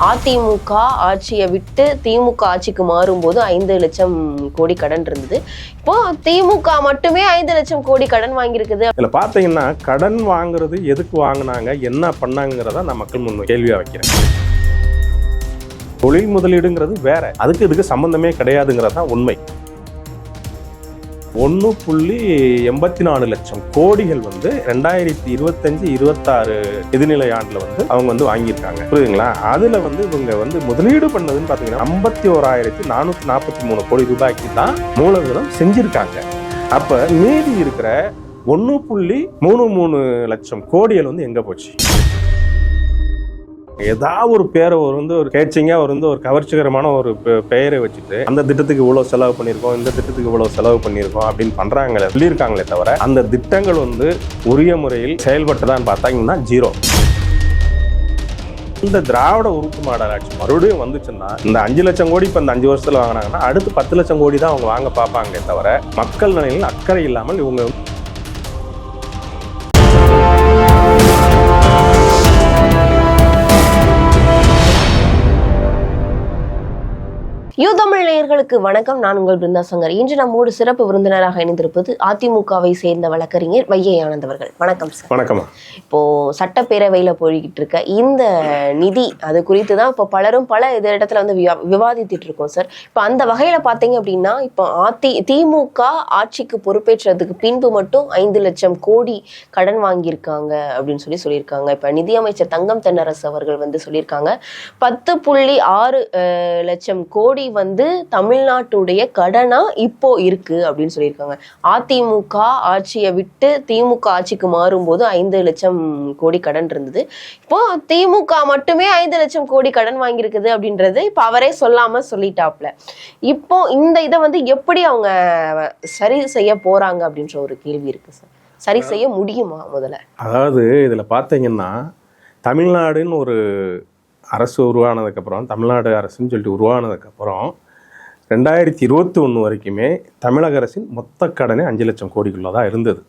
அதிமுக ஆட்சியை விட்டு திமுக ஆட்சிக்கு மாறும்போது 5 லட்சம் கோடி கடன் இருந்தது. இப்போ திமுக மட்டுமே 5 லட்சம் கோடி கடன் வாங்கியிருக்குது. இதுல பாத்தீங்கன்னா கடன் வாங்குறது எதுக்கு வாங்கினாங்க, என்ன பண்ணாங்கிறத நான் மக்கள் முன் கேள்வியா வைக்கிறேன். தொழில் முதலீடுங்கிறது வேற, அதுக்கு இதுக்கு சம்பந்தமே கிடையாதுங்கிறது தான் உண்மை. 1.84 லட்சம் கோடிகள் 2025-26 நிதிநிலை ஆண்டுல அவங்க வாங்கியிருக்காங்க. புரியுதுங்களா? அதுல இவங்க முதலீடு பண்ணதுன்னு பாத்தீங்கன்னா 51,443 கோடி ரூபாய்க்கு தான் மூலதனம் செஞ்சிருக்காங்க. அப்ப மீதி இருக்கிற 1.33 லட்சம் கோடிகள் எங்க போச்சு? ஏதாவது ஒரு பேரை ஒரு கேட்சிங்கா ஒரு கவர்ச்சிகரமான ஒரு பெயரை வச்சுட்டு அந்த திட்டத்துக்கு இவ்வளவு செலவு பண்ணியிருக்கோம், இந்த திட்டத்துக்கு இவ்வளவு செலவு பண்ணியிருக்கோம் அப்படின்னு பண்றாங்களே, சொல்லியிருக்காங்களே தவிர அந்த திட்டங்கள் உரிய முறையில் செயல்பட்டதான்னு பார்த்தாங்கன்னா ஜீரோ. இந்த திராவிட உறுப்பு மாடல் ஆட்சி மறுபடியும் வந்துச்சுன்னா இந்த 5 லட்சம் கோடி இப்ப இந்த 5 வருஷத்துல வாங்கினாங்கன்னா அடுத்து 10 லட்சம் கோடி தான் அவங்க வாங்க பார்ப்பாங்களே தவிர மக்கள் நலனில் அக்கறை இல்லாமல் இவங்க யூதமிழ் நேயர்களுக்கு வணக்கம். நான் உங்கள் பிருந்தா சங்கர். இன்று நம்மோடு சிறப்பு விருந்தினராக இணைந்திருப்பது அதிமுகவை சேர்ந்த வழக்கறிஞர் வையை ஆனந்த் அவர்கள். வணக்கம் சார். வணக்கம். இப்போ சட்டப்பேரவையில போய்கிட்டு இருக்க இந்த நிதி, அது குறித்து தான் இப்போ பலரும் பல இடத்துல விவாதித்துட்டு இருக்கோம் சார். இப்போ அந்த வகையில பாத்தீங்க அப்படின்னா இப்போ திமுக ஆட்சிக்கு பொறுப்பேற்றதுக்கு பின்பு மட்டும் 5 லட்சம் கோடி கடன் வாங்கியிருக்காங்க அப்படின்னு சொல்லியிருக்காங்க. இப்ப நிதியமைச்சர் தங்கம் தென்னரசு அவர்கள் சொல்லியிருக்காங்க 10.6 லட்சம் கோடி தமிழ்நாட்டுடைய கடனா இப்போ இருக்கு அப்படின்னு சொல்லியிருக்காங்க. அதிமுக ஆட்சியை விட்டு திமுக ஆட்சிக்கு மாறும்போது 5 லட்சம் கோடி கடன் இருந்தது. இப்போ திமுக மட்டுமே 5 லட்சம் கோடி கடன் வாங்கியிருக்குது அப்படின்றது இப்ப அவரே சொல்லாம சொல்லிட்டாப்ல. இப்போ இந்த இதை எப்படி அவங்க சரி செய்ய போறாங்க அப்படின்ற ஒரு கேள்வி இருக்கு சார். சரி செய்ய முடியுமா? முதல்ல அதாவது இதுல பாத்தீங்கன்னா தமிழ்நாடுன்னு ஒரு அரசு உருவானதுக்கப்புறம், தமிழ்நாடு அரசுன்னு சொல்லிட்டு உருவானதுக்கப்புறம் 2021 வரைக்குமே தமிழக அரசின் மொத்த கடனே 5 லட்சம் கோடிக்குள்ள தான் இருந்தது.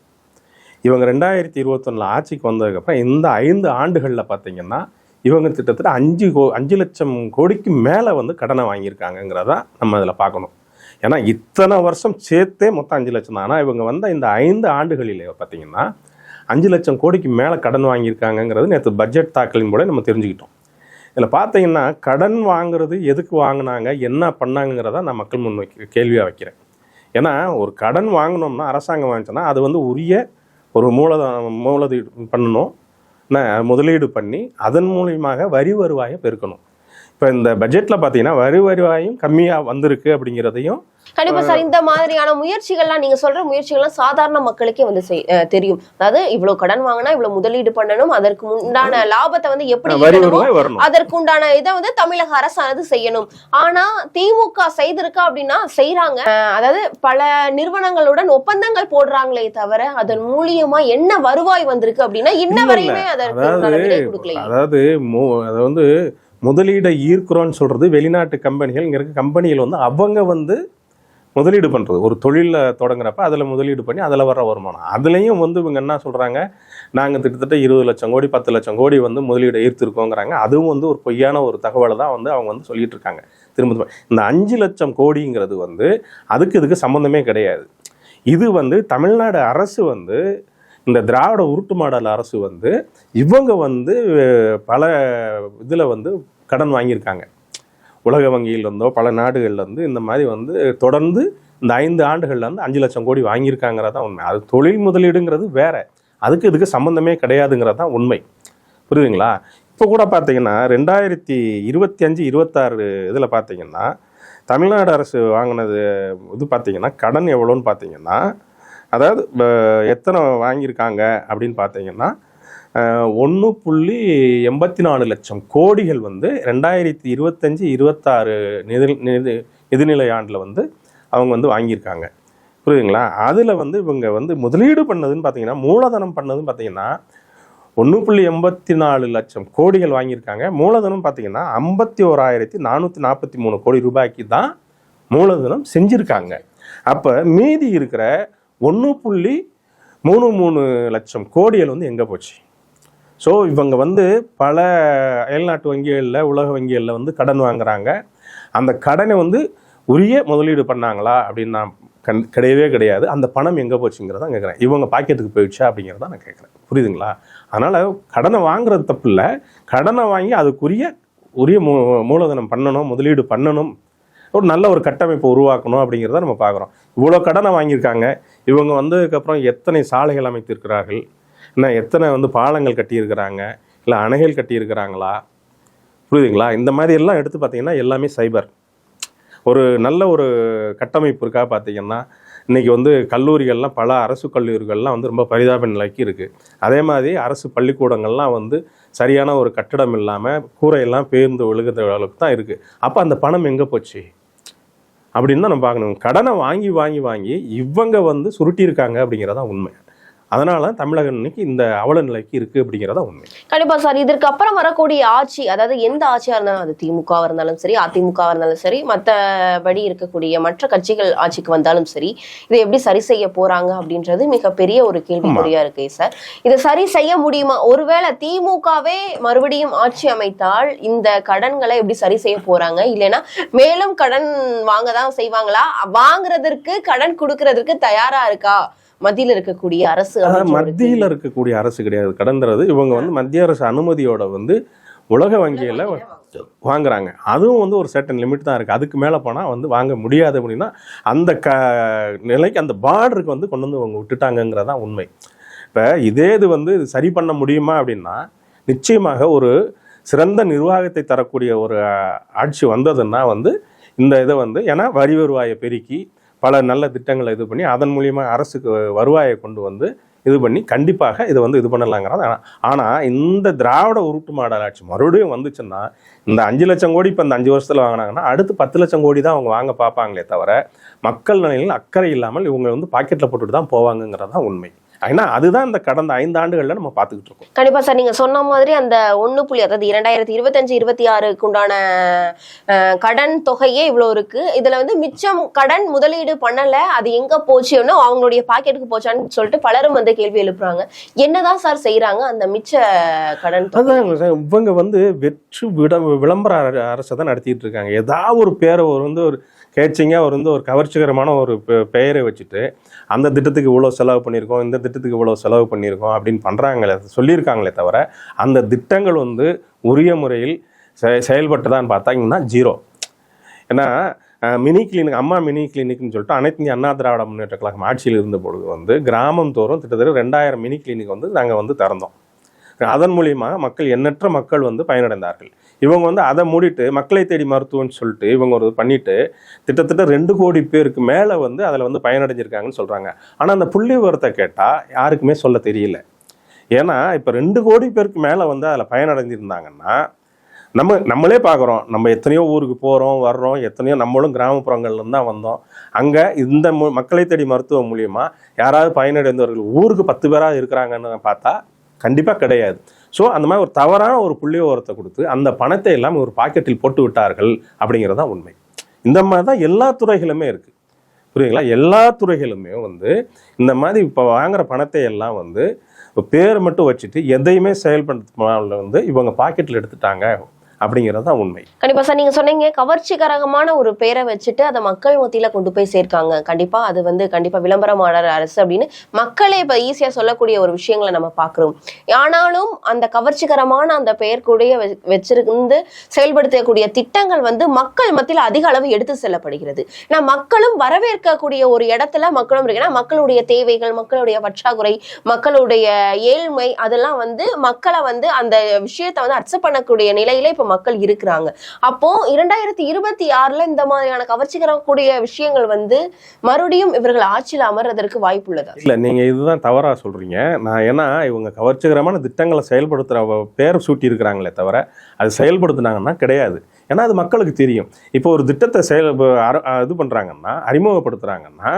இவங்க 2021 ஆட்சிக்கு வந்ததுக்கப்புறம் இந்த 5 ஆண்டுகளில் பார்த்தீங்கன்னா இவங்க கிட்டத்தட்ட 5 லட்சம் கோடிக்கு மேலே கடனை வாங்கியிருக்காங்கிறத நம்ம அதில் பார்க்கணும். ஏன்னா இத்தனை வருஷம் சேர்த்தே மொத்தம் 5 லட்சம் தான். ஆனால் இவங்க இந்த 5 ஆண்டுகளிலே பார்த்தீங்கன்னா 5 லட்சம் கோடிக்கு மேலே கடன் வாங்கியிருக்காங்கிறது நேற்று பட்ஜெட் தாக்கலின் போல நம்ம தெரிஞ்சுக்கிட்டோம். இதில் பார்த்தீங்கன்னா கடன் வாங்குறது எதுக்கு வாங்கினாங்க, என்ன பண்ணாங்கிறத நான் மக்கள் முன் கேள்வியாக வைக்கிறேன். ஏன்னா ஒரு கடன் வாங்கினோம்னா, அரசாங்கம் வாங்கிச்சோன்னா அது உரிய ஒரு மூலதனம் பண்ணணும், முதலீடு பண்ணி அதன் மூலியமாக வரி வருவாயை பெருக்கணும். இப்போ இந்த பட்ஜெட்டில் பார்த்தீங்கன்னா வரி வருவாயும் கம்மியாக வந்திருக்கு அப்படிங்கிறதையும் கண்டிப்பா சார். இந்த மாதிரியான முயற்சிகள்லாம், நீங்க சொல்ற முயற்சிகள்லாம் சாதாரண மக்களுக்கே தெரியும். அதாவது இவ்வளவு கடன் வாங்கினா இவ்வளவு முதலீடு பண்ணணும், அதற்கு உண்டான லாபத்தை எப்படி அதற்கு உண்டான இதை தமிழக அரசானது செய்யணும். ஆனா திமுக செய்திருக்கா அப்படின்னா செய்யறாங்க. அதாவது பல நிறுவனங்களுடன் ஒப்பந்தங்கள் போடுறாங்களே தவிர அதன் மூலியமா என்ன வருவாய் வந்திருக்கு அப்படின்னா இன்ன வரையுமே அதற்கு கொடுக்கல. அதாவது முதலீடை ஈர்க்கிறோன்னு சொல்றது வெளிநாட்டு கம்பெனிகள். இங்க இருக்க கம்பெனிகள் அவங்க முதலீடு பண்ணுறது, ஒரு தொழிலில் தொடங்குறப்ப அதில் முதலீடு பண்ணி அதில் வர வருமானம். அதுலேயும் இவங்க என்ன சொல்கிறாங்க, நாங்கள் கிட்டத்தட்ட 20 லட்சம் கோடி 10 லட்சம் கோடி முதலீடை ஈர்த்திருக்கோங்கிறாங்க. அதுவும் ஒரு பொய்யான ஒரு தகவலை தான் அவங்க சொல்லிட்டு இருக்காங்க திரும்ப. இந்த 5 லட்சம் கோடிங்கிறது அதுக்கு இதுக்கு சம்மந்தமே கிடையாது. இது தமிழ்நாடு அரசு இந்த திராவிட உருட்டு மாடல் அரசு இவங்க பல இதில் கடன் வாங்கியிருக்காங்க. உலக வங்கியில் பல நாடுகள்ல இந்த மாதிரி தொடர்ந்து இந்த 5 ஆண்டுகள்ல 5 லட்சம் கோடி வாங்கியிருக்காங்கிறதான் உண்மை. அது தொழில் முதலீடுங்கிறது வேற, அதுக்கு இதுக்கு சம்பந்தமே கிடையாதுங்கிறது தான் உண்மை. புரியுதுங்களா? இப்போ கூட பார்த்தீங்கன்னா 2025-26 இதில் பார்த்தீங்கன்னா தமிழ்நாடு அரசு வாங்கினது பார்த்தீங்கன்னா கடன் எவ்வளோன்னு பார்த்தீங்கன்னா, அதாவது எத்தனை வாங்கியிருக்காங்க அப்படின்னு பார்த்தீங்கன்னா 1.84 லட்சம் கோடிகள் 2025-26 நிதிநிலை ஆண்டில் அவங்க வாங்கியிருக்காங்க. புரியுதுங்களா? அதில் இவங்க முதலீடு பண்ணதுன்னு பார்த்தீங்கன்னா, மூலதனம் பண்ணதுன்னு பார்த்தீங்கன்னா 1.84 லட்சம் கோடிகள் வாங்கியிருக்காங்க. மூலதனம் பார்த்தீங்கன்னா 51,443 கோடி ரூபாய்க்கு தான் மூலதனம் செஞ்சுருக்காங்க. அப்போ மீதி இருக்கிற 1.33 லட்சம் கோடிகள் எங்கே போச்சு? ஸோ இவங்க வந்து பல அயல்நாட்டு வங்கிகளில் உலக வங்கிகளில் வந்து கடன் வாங்குறாங்க. அந்த கடனை வந்து உரிய முதலீடு பண்ணாங்களா அப்படின்னு நான் கிடையவே கிடையாது. அந்த பணம் எங்கே போச்சுங்கிறத கேட்குறேன். இவங்க பாக்கெட்டுக்கு போயிடுச்சா அப்படிங்கிறத நான் கேட்குறேன். புரியுதுங்களா? அதனால் கடனை வாங்குறது தப்பு இல்லை. கடனை வாங்கி அதுக்குரிய மூலதனம் பண்ணணும், முதலீடு பண்ணணும், ஒரு நல்ல ஒரு கட்டமைப்பை உருவாக்கணும் அப்படிங்கிறத நம்ம பார்க்குறோம். இவ்வளோ கடனை வாங்கியிருக்காங்க. இவங்க வந்ததுக்கப்புறம் எத்தனை சாலைகள் அமைத்திருக்கிறார்கள், என்ன எத்தனை வந்து பாலங்கள் கட்டியிருக்கிறாங்க, இல்லை அணைகள் கட்டியிருக்கிறாங்களா? புரியுதுங்களா? இந்த மாதிரி எல்லாம் எடுத்து பார்த்தீங்கன்னா எல்லாமே சைபர். ஒரு நல்ல ஒரு கட்டமைப்பு இருக்கா பார்த்தீங்கன்னா இன்றைக்கி வந்து கல்லூரிகள்லாம் பல அரசு கல்லூரிகள்லாம் வந்து ரொம்ப பரிதாப நிலைக்கு இருக்குது. அதே மாதிரி அரசு பள்ளிக்கூடங்கள்லாம் வந்து சரியான ஒரு கட்டடம் இல்லாமல் கூரையெல்லாம் பேர்ந்து விழுகிற அளவுக்கு தான் இருக்குது. அப்போ அந்த பணம் எங்கே போச்சு அப்படின்னு தான் நம்ம பார்க்கணும். கடனை வாங்கி வாங்கி வாங்கி இவங்க வந்து சுருட்டியிருக்காங்க அப்படிங்கிறதான் உண்மை. அதனால தமிழகம் இன்னைக்கு இந்த அவல நிலைக்கு இருக்கு அப்படிங்கிறதா உண்மை. கண்டிப்பா சார். இதற்கு அப்புறம் வரக்கூடிய ஆட்சி, அதாவது எந்த ஆட்சியா இருந்தாலும், அது திமுக இருந்தாலும் சரி, அதிமுக இருந்தாலும் சரி, மற்றபடி இருக்கக்கூடிய மற்ற கட்சிகள் ஆட்சிக்கு வந்தாலும் சரி, இதை எப்படி சரி செய்ய போறாங்க அப்படின்றது மிகப்பெரிய ஒரு கேள்விக்குறியா இருக்கு சார். இதை சரி செய்ய முடியுமா? ஒருவேளை திமுகவே மறுபடியும் ஆட்சி அமைத்தால் இந்த கடன்களை எப்படி சரி செய்ய போறாங்க? இல்லைன்னா மேலும் கடன் வாங்க தான் செய்வாங்களா? வாங்குறதற்கு கடன் கொடுக்கறதுக்கு தயாரா இருக்கா மத்தியில் இருக்கக்கூடிய அரசு? மத்தியில் இருக்கக்கூடிய அரசு கிடையாது கடன்றது. இவங்க வந்து மத்திய அரசு அனுமதியோட வந்து உலக வங்கியில் வாங்குறாங்க. அதுவும் வந்து ஒரு சர்டன் லிமிட் தான் இருக்குது. அதுக்கு மேலே போனால் வந்து வாங்க முடியாது அப்படின்னா அந்த நிலைக்கு அந்த பார்டருக்கு வந்து கொண்டு வந்து அவங்க விட்டுட்டாங்கங்கிறதான் உண்மை. இப்போ இதே இது வந்து சரி பண்ண முடியுமா அப்படின்னா நிச்சயமாக ஒரு சிறந்த நிர்வாகத்தை தரக்கூடிய ஒரு ஆட்சி வந்ததுன்னா வந்து இந்த இதை வந்து ஏன்னா வரி வருவாயை பெருக்கி பல நல்ல திட்டங்களை இது பண்ணி அதன் மூலியமாக அரசுக்கு வருவாயை கொண்டு வந்து இது பண்ணி கண்டிப்பாக இதை வந்து இது பண்ணலாங்கிறது. ஆனால் இந்த திராவிட உருட்டு மாடல் ஆட்சி மறுபடியும் வந்துச்சுன்னா இந்த 5 லட்சம் கோடி இப்போ இந்த 5 வருஷத்தில் வாங்கினாங்கன்னா அடுத்து 10 லட்சம் கோடி தான் அவங்க வாங்க பார்ப்பாங்களே தவிர மக்கள் நலனில் அக்கறை இல்லாமல் இவங்க வந்து பாக்கெட்டில் போட்டுட்டு தான் போவாங்கங்கிறது தான் உண்மை. ஏன்னா அதுதான் இந்த கடந்த 5 ஆண்டுகள்ல நம்ம பார்த்துக்கிட்டு இருக்கோம். கண்டிப்பா சார். நீங்க சொன்ன மாதிரி அந்த 1 அதாவது 2025-26 உண்டான கடன் தொகையே இவ்வளவு இருக்கு. இதுல வந்து மிச்சம் கடன் முதலீடு பண்ணல, அது எங்க போச்சுன்னு அவங்களுடைய பாக்கெட்டுக்கு போச்சான்னு சொல்லிட்டு பலரும் வந்து கேள்வி எழுப்புறாங்க. என்னதான் சார் செய்யறாங்க அந்த மிச்ச கடன்? இவங்க வந்து வெற்று விளம்பர அரசை தான் நடத்திட்டு இருக்காங்க. ஏதாவது ஒரு பேரை ஒரு கேட்சிங்க ஒரு கவர்ச்சிகரமான ஒரு பெயரை வச்சுட்டு அந்த திட்டத்துக்கு இவ்வளோ செலவு பண்ணியிருக்கோம், இந்த திட்டத்துக்கு இவ்வளோ செலவு பண்ணியிருக்கோம் அப்படின்னு பண்ணுறாங்களே சொல்லியிருக்காங்களே தவிர அந்த திட்டங்கள் வந்து உரிய முறையில் செயல்பட்டுதான்னு பார்த்தாங்கன்னா 0. ஏன்னா மினி கிளினிக் அம்மா மினி கிளினிக்னு சொல்லிட்டு அனைத்து இந்திய அண்ணா திராவிட முன்னேற்ற கழகம் ஆட்சியில் இருந்த பொழுது வந்து கிராமம் தோறும் கிட்டத்தட்ட 2000 மினி கிளினிக் வந்து நாங்கள் வந்து திறந்தோம். அதன் மூலியமாக மக்கள் எண்ணற்ற மக்கள் வந்து பயனடைந்தார்கள். இவங்க வந்து அதை மூடிட்டு மக்களை தேடி மருத்துவம்னு சொல்லிட்டு இவங்க ஒரு பண்ணிட்டு கிட்டத்தட்ட 2 கோடி பேருக்கு மேலே வந்து அதில் வந்து பயனடைஞ்சிருக்காங்கன்னு சொல்கிறாங்க. ஆனால் அந்த புள்ளி விவரத்தை கேட்டால் யாருக்குமே சொல்ல தெரியல. ஏன்னா இப்போ 2 கோடி பேருக்கு மேலே வந்து அதில் பயனடைஞ்சிருந்தாங்கன்னா நம்மளே பார்க்குறோம். நம்ம எத்தனையோ ஊருக்கு போகிறோம் வர்றோம், எத்தனையோ நம்மளும் கிராமப்புறங்கள்லேருந்து தான் வந்தோம். அங்கே இந்த மக்களை தேடி மருத்துவம் மூலியமாக யாராவது பயனடைந்தவர்கள் ஊருக்கு 10 பேராக இருக்கிறாங்கன்னு பார்த்தா கண்டிப்பாக கிடையாது. ஸோ அந்த மாதிரி ஒரு தவறான ஒரு புள்ளி விவரத்தை கொடுத்து அந்த பணத்தை எல்லாம் ஒரு பாக்கெட்டில் போட்டு விட்டார்கள் அப்படிங்கிறது தான் உண்மை. இந்த மாதிரி தான் எல்லா துறைகளுமே இருக்குது. புரியுதுங்களா? எல்லா துறைகளுமே வந்து இந்த மாதிரி இப்போ வாங்குற பணத்தை எல்லாம் வந்து பேரை மட்டும் வச்சுட்டு எதையுமே செயல்படுத்த வந்து இவங்க பாக்கெட்டில் எடுத்துட்டாங்க அப்படிங்கிறது தான் உண்மை. கண்டிப்பா சார். நீங்க சொன்னீங்க கவர்ச்சிகரமான ஒரு பேரை வச்சுட்டு அதை மக்கள் மத்தியில கொண்டு போய் சேர்க்காங்க. கண்டிப்பா அது வந்து கண்டிப்பா விளம்பரமாளர் அரசு அப்படின்னு மக்களே இப்ப ஈஸியா சொல்லக்கூடிய ஒரு விஷயங்களை நம்ம பாக்குறோம். ஆனாலும் அந்த கவர்ச்சிகரமான அந்த பெயர் கூட வச்சிருந்து செயல்படுத்தக்கூடிய திட்டங்கள் வந்து மக்கள் மத்தியில அதிக அளவு எடுத்து செல்லப்படுகிறது. மக்களும் வரவேற்கக்கூடிய ஒரு இடத்துல மக்களும் இருக்குன்னா மக்களுடைய தேவைகள், மக்களுடைய பற்றாக்குறை, மக்களுடைய ஏழ்மை, அதெல்லாம் வந்து மக்களை வந்து அந்த விஷயத்தை வந்து அக்செப்ட் பண்ணக்கூடிய நிலையில இப்ப மக்கள் இருக்கிறாங்க. அப்போ 2026 இந்த மாதிரியான கவர்ச்சிகரக்கூடிய விஷயங்கள் வந்து மறுபடியும் இவர்கள் ஆட்சியில் அமர்றதற்கு வாய்ப்பு உள்ளதா? இல்ல, நீங்க இதுதான் தவறா சொல்றீங்க. ஏன்னா இவங்க கவர்ச்சிகரமான திட்டங்களை செயல்படுத்துற பேர் சூட்டி இருக்கிறாங்களே தவிர அது செயல்படுத்தினாங்கன்னா கிடையாது. ஏன்னா அது மக்களுக்கு தெரியும். இப்போ ஒரு திட்டத்தை இது பண்றாங்கன்னா அறிமுகப்படுத்துறாங்கன்னா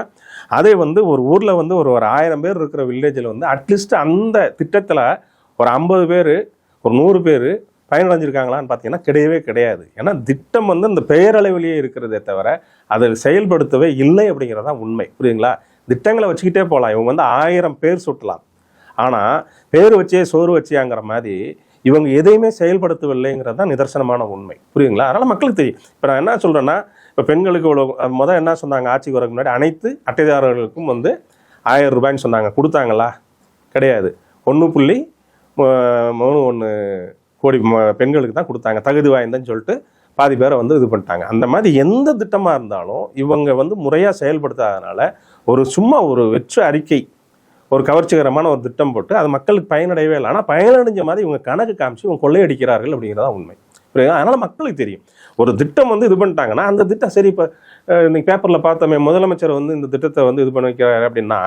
அதே வந்து ஒரு ஊர்ல வந்து ஒரு 1000 பேர் இருக்கிற வில்லேஜில் வந்து அட்லீஸ்ட் அந்த திட்டத்துல ஒரு 50 பேர் ஒரு 100 பேர் பயனடைஞ்சிருக்காங்களான்னு பார்த்தீங்கன்னா கிடையவே கிடையாது. ஏன்னா திட்டம் வந்து அந்த பெயரளவிலேயே இருக்கிறதே தவிர அதை செயல்படுத்தவே இல்லை அப்படிங்கிறதான் உண்மை. புரியுதுங்களா? திட்டங்களை வச்சுக்கிட்டே போகலாம். இவங்க வந்து 1000 பேர் சுட்டலாம். ஆனால் பேர் வச்சே சோறு வச்சியாங்கிற மாதிரி இவங்க எதையுமே செயல்படுத்தவில்லைங்கிறது தான் நிதர்சனமான உண்மை. புரியுதுங்களா? அதனால் மக்களுக்கு தெரியும். இப்போ நான் என்ன சொல்கிறேன்னா, இப்போ பெண்களுக்கு முதல் என்ன சொன்னாங்க, ஆட்சிக்கு வரக்கு முன்னாடி அனைத்து அட்டைதாரர்களுக்கும் வந்து 1000 ரூபாய்ன்னு சொன்னாங்க. கொடுத்தாங்களா? கிடையாது. 1.31 கோடி பெண்களுக்கு தான் கொடுத்தாங்க, தகுதி வாய்ந்தன்னு சொல்லிட்டு பாதி பேரை வந்து இது பண்ணிட்டாங்க. அந்த மாதிரி எந்த திட்டமாக இருந்தாலும் இவங்க வந்து முறையாக செயல்படுத்தாதனால சும்மா ஒரு வெற்று அறிக்கை, ஒரு கவர்ச்சிகரமான ஒரு திட்டம் போட்டு அது மக்களுக்கு பயனடையவே இல்லை. ஆனால் பயனடைஞ்ச மாதிரி இவங்க கணக்கு காமிச்சு இவங்க கொள்ளையடிக்கிறார்கள் அப்படிங்கிறதா உண்மை. அதனால் மக்களுக்கு தெரியும். ஒரு திட்டம் வந்து இது பண்ணிட்டாங்கன்னா அந்த திட்டம் சரி. இப்போ இன்னைக்கு பேப்பரில் பார்த்தோமே, முதலமைச்சர் வந்து இந்த திட்டத்தை வந்து இது பண்ண வைக்கிறாரு அப்படின்னா,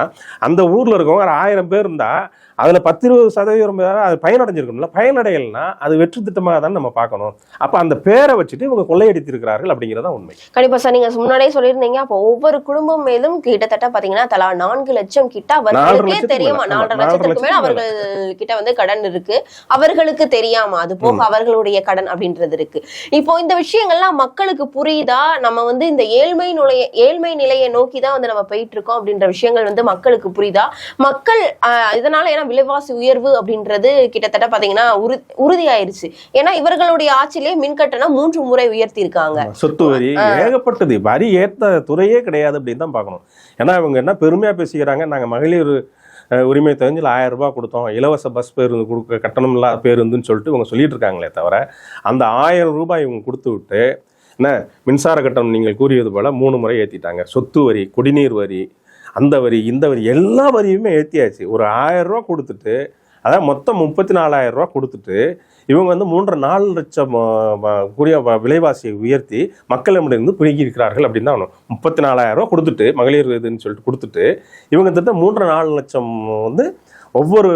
அந்த ஊரில் இருக்கவங்க 1000 பேர் இருந்தால் அதில் 10-20% பேர் அது பயனடைஞ்சிருக்கணும்ல. பயனடையலைன்னா அது வெற்றி திட்டமாக தான் நம்ம பார்க்கணும். அப்போ அந்த பேரை வச்சுட்டு இவங்க கொள்ளையடித்திருக்கிறார்கள் அப்படிங்கிறதா உண்மை. கண்டிப்பா சார், நீங்க முன்னாடியே சொல்லியிருந்தீங்க. அப்போ ஒவ்வொரு குடும்பம் மேலும் கிட்டத்தட்ட பாத்தீங்கன்னா தலா 4 லட்சம் கிட்ட அவர்களுக்கே தெரியாம, 4.5 லட்சத்துக்கு மேல அவர்கள் கிட்ட வந்து கடன் இருக்கு. அவர்களுக்கு தெரியாம, அது போக அவர்களுடைய கடன் அப்படின்றது இருக்கு. இப்போ இந்த விஷயங்கள்லாம் மக்களுக்கு புரியுதா? நம்ம வந்து இந்த ஏழ்மை நிலையை நோக்கி தான் வந்து நம்ம போயிட்டு இருக்கோம் அப்படின்ற விஷயங்கள் வந்து மக்களுக்கு புரியுதா? மக்கள் இதனால ஏன்னா விலைவாசி உயர்வு அப்படின்றது கிட்டத்தட்ட பாத்தீங்கன்னா உறுதியாயிருச்சு. ஏன்னா இவர்களுடைய ஆட்சியிலே மின் கட்டணம் 3 முறை உயர்த்தி இருக்காங்க. சொத்து வரி ஏகப்பட்டது, வரி ஏற்ற துறையே கிடையாது அப்படின்னு தான் பார்க்கணும். ஏன்னா இவங்க என்ன பெருமையா பேசிக்கிறாங்க, நாங்க மகளிர் உரிமை தெரிஞ்சில் 1000 ரூபாய் கொடுத்தோம், இலவச பஸ் பேருந்து கொடுக்க, கட்டணம் இல்லாத பேருந்துன்னு சொல்லிட்டு இவங்க சொல்லிட்டு இருக்காங்களே தவிர, அந்த 1000 ரூபாய் இவங்க கொடுத்து விட்டு என்ன மின்சார கட்டணம் நீங்கள் கூறியது போல 3 முறை ஏற்றிட்டாங்க. சொத்து வரி, குடிநீர் வரி, அந்த வரி, இந்த வரி, எல்லா வரியுமே ஏற்றியாச்சு. ஒரு 1000 ரூபா கொடுத்துட்டு, அதாவது மொத்தம் 34,000 ரூபா கொடுத்துட்டு இவங்க வந்து 3-4 லட்சம் கூடிய விலைவாசியை உயர்த்தி மக்களிடமிருந்து பிடுங்கி இருக்கிறார்கள் அப்படின்னு தான். 34,000 ரூபா கொடுத்துட்டு மகளிர் இதுன்னு சொல்லிட்டு கொடுத்துட்டு இவங்க திட்டம் 3-4 லட்சம் வந்து ஒவ்வொரு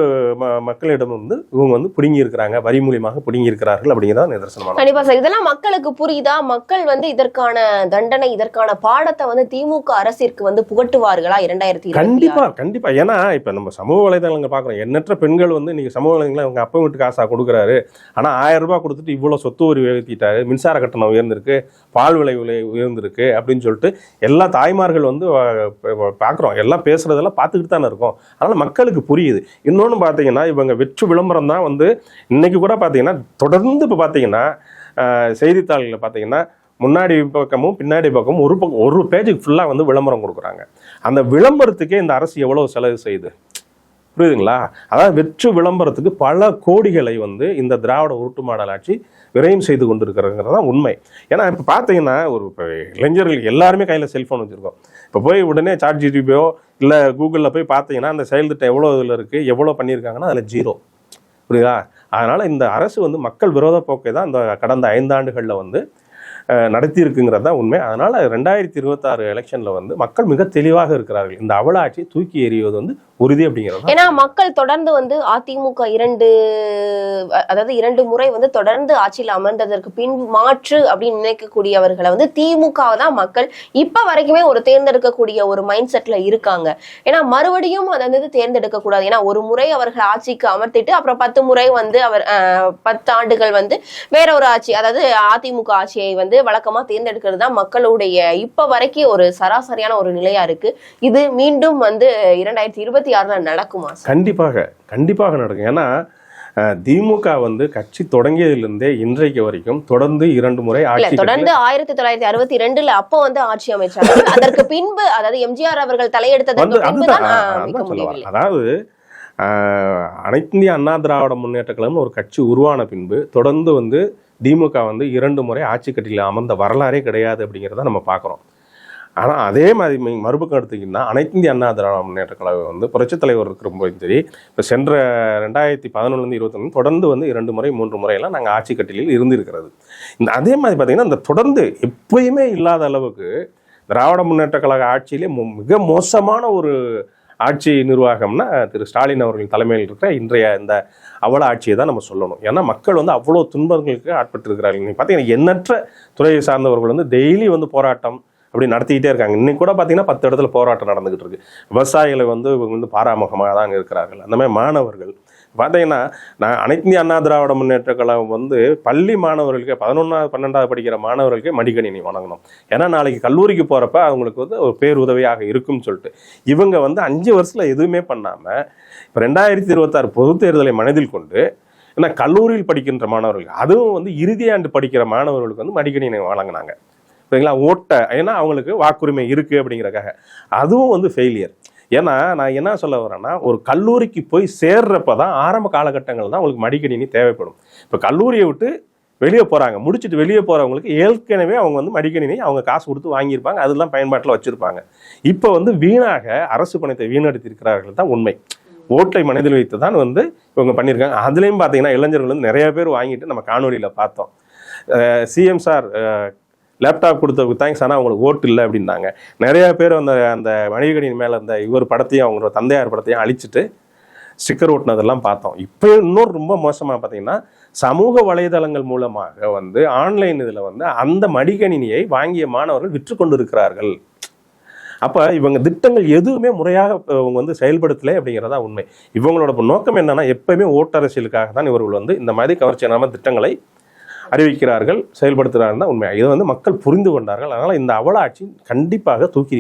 மக்களிடம் வந்து இவங்க வந்து பிடுங்கி இருக்கிறாங்க, வரி மூலியமாக பிடுங்கி இருக்கிறார்கள் அப்படிங்கிறதா நிதர்சனமான. கண்டிப்பா சார், இதெல்லாம் மக்களுக்கு புரியுதா? மக்கள் வந்து இதற்கான தண்டனை, இதற்கான பாடத்தை வந்து திமுக அரசிற்கு வந்து புகட்டுவார்களா 2026? கண்டிப்பா கண்டிப்பா. ஏன்னா இப்ப நம்ம சமூக வலைதளங்கள் பாக்குறோம், எண்ணற்ற பெண்கள் வந்து இன்னைக்கு சமூக வலைதளங்களை அவங்க அப்பா வீட்டு காசா கொடுக்குறாரு, ஆனா 1000 ரூபாய் கொடுத்துட்டு இவ்வளவு சொத்து வரி உயர்த்திட்டாரு, மின்சார கட்டணம் உயர்ந்திருக்கு, பால் விலை உயர்ந்திருக்கு அப்படின்னு சொல்லிட்டு எல்லா தாய்மார்கள் வந்து பாக்குறோம், எல்லாம் பேசுறதெல்லாம் பார்த்துக்கிட்டு தானே இருக்கோம். அதனால மக்களுக்கு புரியுது. இன்னொன்று பார்த்தீங்கன்னா, இவங்க வெற்று விளம்பரம் தான் வந்து இன்னைக்கு கூட பார்த்தீங்கன்னா தொடர்ந்து இப்போ பார்த்தீங்கன்னா செய்தித்தாள்களில் பார்த்தீங்கன்னா முன்னாடி பக்கமும் பின்னாடி பக்கமும் ஒரு பேஜுக்கு ஃபுல்லாக வந்து விளம்பரம் கொடுக்குறாங்க. அந்த விளம்பரத்துக்கே இந்த அரசு எவ்வளோ செலவு செய்யுது, புரியுதுங்களா? அதாவது வெற்று விளம்பரத்துக்கு பல கோடிகளை வந்து இந்த திராவிட உருட்டு மாடல் ஆட்சி விரயம் செய்து கொண்டு இருக்கிறதுங்கிறது தான் உண்மை. ஏன்னா இப்போ பார்த்தீங்கன்னா இப்போ இளைஞர்கள் எல்லாருமே கையில் செல்ஃபோன் வச்சுருக்கோம். இப்போ போய் உடனே சாட் ஜிபியோ இல்லை கூகுளில் போய் பார்த்தீங்கன்னா அந்த செயல் திட்டம் எவ்வளோ இதில் இருக்குது, எவ்வளோ பண்ணியிருக்காங்கன்னா அதில் 0. புரியுதா? அதனால் இந்த அரசு வந்து மக்கள் விரோத போக்கை தான் இந்த கடந்த 5 ஆண்டுகளில் வந்து நடத்தி இருக்குங்கிறது தான் உண்மை. அதனால 2026 எலெக்ஷன்ல வந்து மக்கள் மிக தெளிவாக இருக்கிறார்கள். இந்த அவல ஆட்சியை தூக்கி எறிவது வந்து உறுதி அப்படிங்கிறது. ஏன்னா மக்கள் தொடர்ந்து வந்து அதிமுக 2 முறை வந்து தொடர்ந்து ஆட்சியில் அமர்ந்ததற்கு பின் மாற்று அப்படின்னு நினைக்கக்கூடியவர்களை வந்து திமுக தான் மக்கள் இப்ப வரைக்குமே ஒரு தேர்ந்தெடுக்கக்கூடிய ஒரு மைண்ட் செட்ல இருக்காங்க. ஏன்னா மறுபடியும் அதை வந்து தேர்ந்தெடுக்க கூடாது. ஏன்னா ஒரு முறை அவர்கள் ஆட்சிக்கு அமர்த்திட்டு அப்புறம் 10 முறை வந்து 10 ஆண்டுகள் வந்து வேற ஒரு ஆட்சி, அதாவது அதிமுக ஆட்சியை வந்து வழக்கமா தேர்ந்தெடுக்கிறது தான் மக்களுடைய இப்ப வரைக்கும் ஒரு சராசரியான ஒரு நிலையா இருக்கு. இது மீண்டும் வந்து 2026 நடக்குமா? கண்டிப்பாக கண்டிப்பாக நடக்கும். ஏன்னா திமுக வந்து கட்சி தொடங்கியதிலிருந்தே இன்றைக்கு வரைக்கும் தொடர்ந்து 2 முறை ஆட்சி, தொடர்ந்து 1962 அப்போ வந்து ஆட்சி அமைச்சாங்க. அதற்கு பின்பு அதாவது எம்ஜிஆர் அவர்கள் தலையெடுத்ததற்கு பின்பு தான் அதாவது அனைத்து இந்திய அண்ணா திராவிட முன்னேற்ற கழகம் ஒரு கட்சி உருவான பின்பு தொடர்ந்து வந்து திமுக வந்து 2 முறை ஆட்சி கட்டில அமர்ந்த வரலாறே கிடையாது அப்படிங்கிறத நம்ம பார்க்குறோம். ஆனால் அதே மாதிரி மறுபக்கம் எடுத்துக்கிட்டா அனைத்து இந்திய அண்ணா திராவிட முன்னேற்ற கழகம் வந்து புரட்சித் தலைவர் இருக்கிறபோது சரி, இப்போ சென்ற 2011 21 தொடர்ந்து வந்து 2 முறை 3 முறையெல்லாம் நாங்கள் ஆட்சி கட்டிலில் இருந்திருக்கிறது. அதே மாதிரி பார்த்தீங்கன்னா இந்த தொடர்ந்து எப்பயுமே இல்லாத அளவுக்கு திராவிட முன்னேற்ற கழக ஆட்சியிலே மிக மோசமான ஒரு ஆட்சி நிர்வாகம்னா திரு ஸ்டாலின் அவர்களின் தலைமையில் இருக்கிற இன்றைய இந்த அவல ஆட்சியை தான் நம்ம சொல்லணும். ஏன்னா மக்கள் வந்து அவ்வளோ துன்பங்களுக்கு ஆட்பட்டு நீங்கள் பார்த்தீங்கன்னா எண்ணற்ற துறையை சார்ந்தவர்கள் வந்து டெய்லி வந்து போராட்டம் அப்படி நடத்திக்கிட்டே இருக்காங்க. இன்னைக்கு கூட பார்த்தீங்கன்னா 10 இடத்துல போராட்டம் நடந்துகிட்டு இருக்கு. விவசாயிகளை வந்து இவங்க வந்து பாராமுகமாக தான் இருக்கிறார்கள். அந்த மாதிரி மாணவர்கள் பார்த்தீங்கன்னா நான் அனைத்து இந்திய அண்ணா திராவிட முன்னேற்ற கழகம் வந்து பள்ளி மாணவர்களுக்கு 11வது 12வது படிக்கிற மாணவர்களுக்கு மடிக்கணினி வழங்கணும். ஏன்னா நாளைக்கு கல்லூரிக்கு போகிறப்ப அவங்களுக்கு வந்து ஒரு பேருதவியாக இருக்கும்னு சொல்லிட்டு இவங்க வந்து 5 வருஷத்தில் எதுவுமே பண்ணாமல் இப்போ 2026 பொதுத் தேர்தலை மனதில் கொண்டு ஏன்னா கல்லூரியில் படிக்கின்ற மாணவர்களுக்கு அதுவும் வந்து இறுதி ஆண்டு படிக்கிற மாணவர்களுக்கு வந்து மடிக்கணினி வழங்கினாங்க. சரிங்களா? ஏன்னா அவங்களுக்கு வாக்குரிமை இருக்குது அப்படிங்கிறக்காக அதுவும் வந்து ஃபெயிலியர். ஏன்னா நான் என்ன சொல்ல வரேன்னா ஒரு கல்லூரிக்கு போய் சேர்றப்ப தான் ஆரம்ப காலகட்டங்கள் தான் உங்களுக்கு மடிக்கணினி தேவைப்படும். இப்போ கல்லூரியை விட்டு வெளியே போகிறாங்க, முடிச்சுட்டு வெளியே போகிறவங்களுக்கு ஏற்கனவே அவங்க வந்து மடிக்கணினி அவங்க காசு கொடுத்து வாங்கியிருப்பாங்க, அதெல்லாம் பயன்பாட்டில் வச்சுருப்பாங்க. இப்போ வந்து வீணாக அரசு பணத்தை வீணடித்திருக்கிறார்கள் தான் உண்மை. ஓட்டை மனதில் வைத்து தான் வந்து இவங்க பண்ணியிருக்காங்க. அதுலேயும் பார்த்தீங்கன்னா இளைஞர்கள் வந்து நிறைய பேர் வாங்கிட்டு நம்ம காணொலியில் பார்த்தோம். சிஎம் சார் லேப்டாப் கொடுத்ததுக்கு தேங்க்ஸ், ஆனால் அவங்களுக்கு ஓட்டு இல்லை அப்படின்னாங்க. நிறைய பேர் அந்த மடிக்கணினி மேலே இருந்த இவர் படத்தையும் அவங்களோட தந்தையார் படத்தையும் அழிச்சிட்டு ஸ்டிக்கர் ஓட்டினதெல்லாம் பார்த்தோம். இப்போ இன்னொரு ரொம்ப மோசமாக பார்த்தீங்கன்னா சமூக வலைதளங்கள் மூலமாக வந்து ஆன்லைன் இதில் வந்து அந்த மடிக்கணினியை வாங்கிய மாணவர்கள் விற்று கொண்டு இருக்கிறார்கள். அப்போ இவங்க திட்டங்கள் எதுவுமே முறையாக இவங்க வந்து செயல்படுத்தலை அப்படிங்கிறதா உண்மை. இவங்களோட நோக்கம் என்னன்னா எப்பயுமே ஓட்டரசியலுக்காக தான் இவர்கள் வந்து இந்த மாதிரி கவர்ச்சியான திட்டங்களை அறிவிக்கிறார்கள், செயல்படுத்துகிறார்கள் தான் உண்மை. இது வந்து மக்கள் புரிந்து கொண்டார்கள். அதனால இந்த அவல ஆட்சி கண்டிப்பாக தூக்கி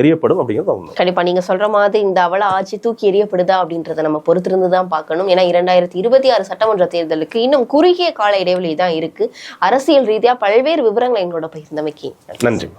எறியப்படும் அப்படிங்கிறது உண்மை. கண்டிப்பா நீங்க சொல்ற மாதிரி இந்த அவல ஆட்சி தூக்கி எறியப்படுதா அப்படின்றத நம்ம பொறுத்திருந்து தான் பார்க்கணும். ஏன்னா 2026 சட்டமன்ற தேர்தலுக்கு இன்னும் குறுகிய கால இடைவெளி தான் இருக்கு. அரசியல் ரீதியா பல்வேறு விவரங்களை எங்களோட பகிர்ந்தமைக்கு நன்றி.